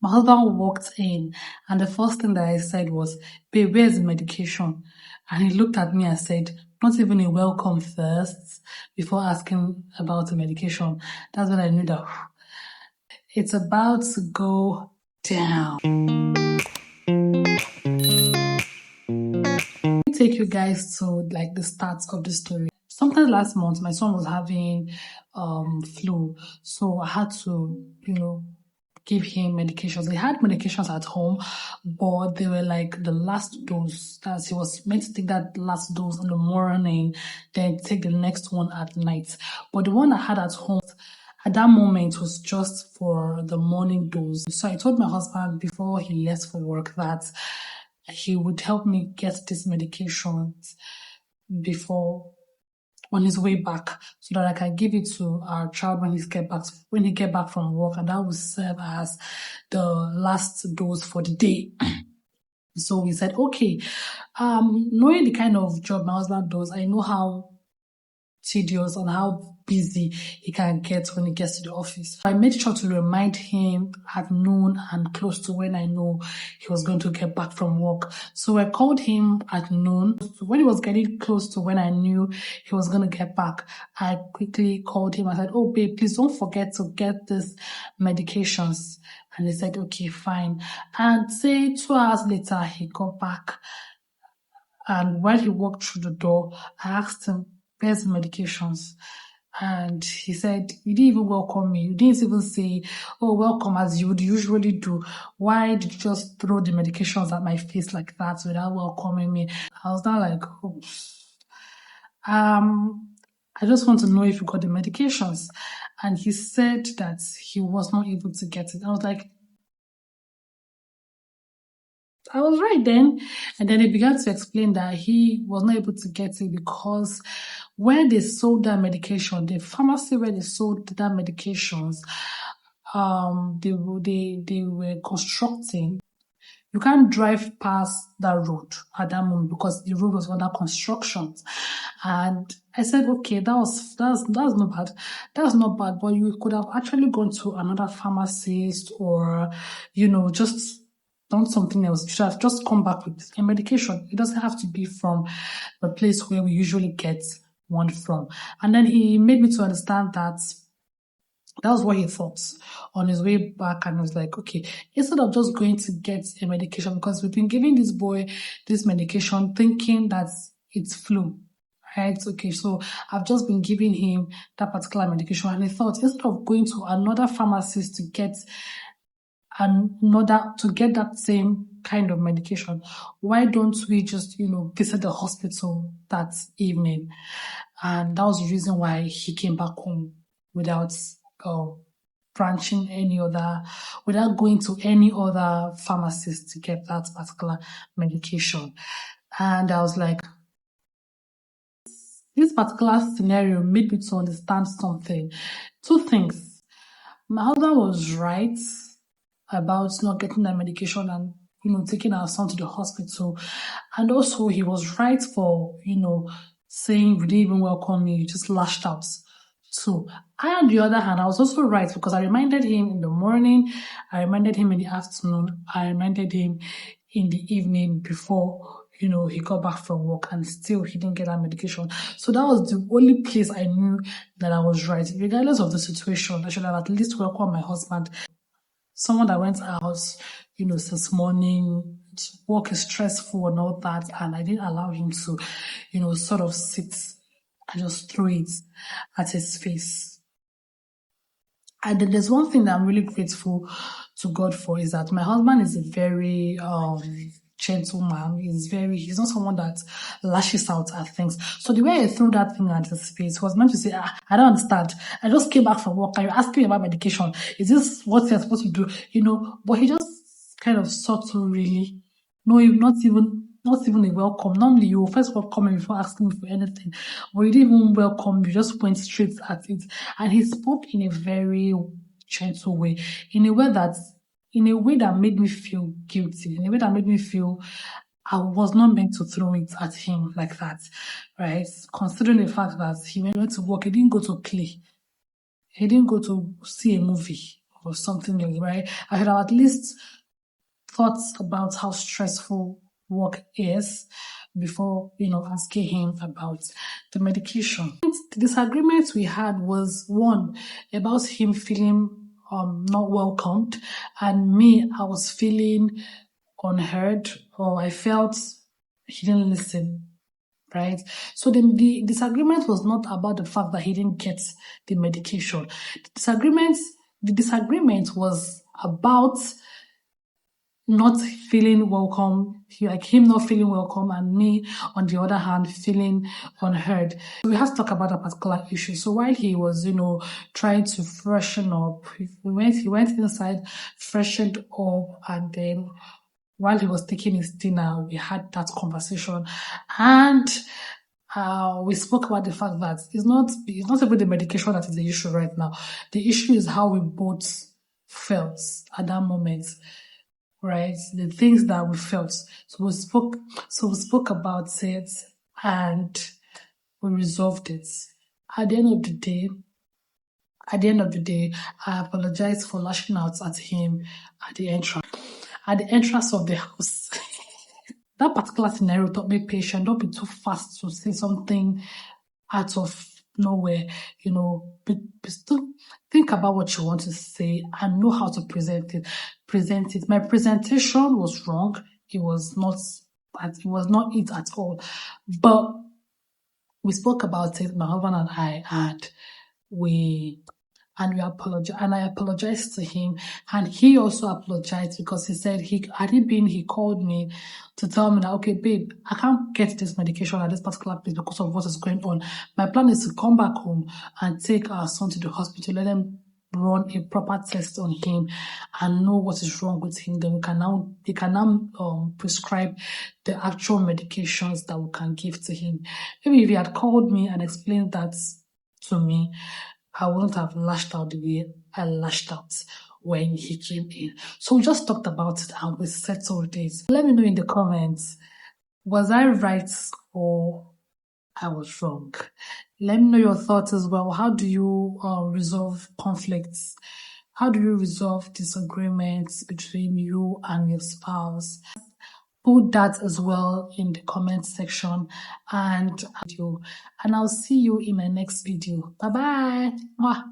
My husband walked in, and the first thing that I said was, "Babe, where's the medication?" And he looked at me and said, "Not even a welcome first before asking about the medication." That's when I knew that it's about to go down. Let me take you guys to like the start of the story. Sometime last month, my son was having flu, so I had to, give him medications. He had medications at home, but they were like the last dose. That he was meant to take that last dose in the morning, then take the next one at night. But the one I had at home at that moment was just for the morning dose. So I told my husband before he left for work that he would help me get these medications before on his way back, so that I can give it to our child when he get back from work, and that will serve as the last dose for the day. So we said, okay, knowing the kind of job my husband does, I know how tedious and how busy he can get when he gets to the office. I made sure to remind him at noon and close to when I know he was going to get back from work. So I called him at noon. When he was getting close to when I knew he was going to get back, I quickly called him. I said, "Oh, babe, please don't forget to get these medications." And he said, "Okay, fine." And say 2 hours later, he got back. And while he walked through the door, I asked him, "Where's the medications?" And he said, "You didn't even welcome me. You didn't even say, 'Oh, welcome,' as you would usually do. Why did you just throw the medications at my face like that without welcoming me?" I was now like, "Oh, I just want to know if you got the medications." And he said that he was not able to get it. I was like, I was right then. And then he began to explain that he was not able to get it because where they sold that medication, the pharmacy where they sold that medications, they were constructing. You can't drive past that road at that moment because the road was under construction. And I said, okay, that's not bad. That's not bad, but you could have actually gone to another pharmacist or, just done something else. You should have just come back with a medication. It doesn't have to be from the place where we usually get one from. And then he made me to understand that was what he thought on his way back, and I was like, okay, instead of just going to get a medication, because we've been giving this boy this medication thinking that it's flu, right? Okay, so I've just been giving him that particular medication, and I thought instead of going to another pharmacist to get that same kind of medication, why don't we just, visit the hospital that evening? And that was the reason why he came back home without without going to any other pharmacist to get that particular medication. And I was like, this particular scenario made me to understand something. 2 things. My husband was right about not getting that medication and, taking our son to the hospital. And also he was right for, saying, "We didn't even welcome me, you just lashed out." So I, on the other hand, I was also right because I reminded him in the morning, I reminded him in the afternoon, I reminded him in the evening before, he got back from work, and still he didn't get that medication. So that was the only place I knew that I was right. Regardless of the situation, I should have at least welcomed my husband. Someone that went out, since morning, work is stressful and all that, and I didn't allow him to, sort of sit and just throw it at his face. And then there's one thing that I'm really grateful to God for, is that my husband is a very gentle man. He's not someone that lashes out at things. So the way I threw that thing at his face was meant to say, I don't understand. I just came back from work and you're asking me about medication. Is this what you're supposed to do? But he just kind of subtle, really. No, not even a welcome. Normally, you will first welcome me before asking me for anything. But he didn't even welcome me, you just went straight at it. And he spoke in a very gentle way, in a way that made me feel guilty, in a way that made me feel I was not meant to throw it at him like that, right? Considering the fact that he went to work, he didn't go to play. He didn't go to see a movie or something like that, right? I should have at least thought about how stressful work is before, asking him about the medication. The disagreement we had was one about him feeling not welcomed, and me, I was feeling unheard, or I felt he didn't listen. Right? So the disagreement was not about the fact that he didn't get the medication. The disagreement was about not feeling welcome, like him not feeling welcome, and me, on the other hand, feeling unheard. So we have to talk about that particular issue. So while he was, trying to freshen up, he went inside, freshened up, and then while he was taking his dinner, we had that conversation, and we spoke about the fact that it's not even the medication that is the issue right now. The issue is how we both felt at that moment, right? The things that we felt. So we spoke about it, and we resolved it. At the end of the day, I apologized for lashing out at him at the entrance of the house. That particular scenario taught me patience. Don't be too fast to say something out of nowhere. Still think about what you want to say and know how to present it. My presentation was wrong. It was not it at all. But we spoke about it, my husband and I, and we apologized, and I apologized to him, and he also apologized, because he said he called me to tell me that, okay, babe, I can't get this medication at this particular place because of what is going on. My plan is to come back home and take our son to the hospital, let them run a proper test on him and know what is wrong with him. Then they can now prescribe the actual medications that we can give to him. Maybe if he had called me and explained that to me, I wouldn't have lashed out the way I lashed out when he came in. So we just talked about it and we settled it. Let me know in the comments, was I right or I was wrong? Let me know your thoughts as well. How do you resolve conflicts? How do you resolve disagreements between you and your spouse? Put that as well in the comment section, and I'll see you in my next video. Bye bye.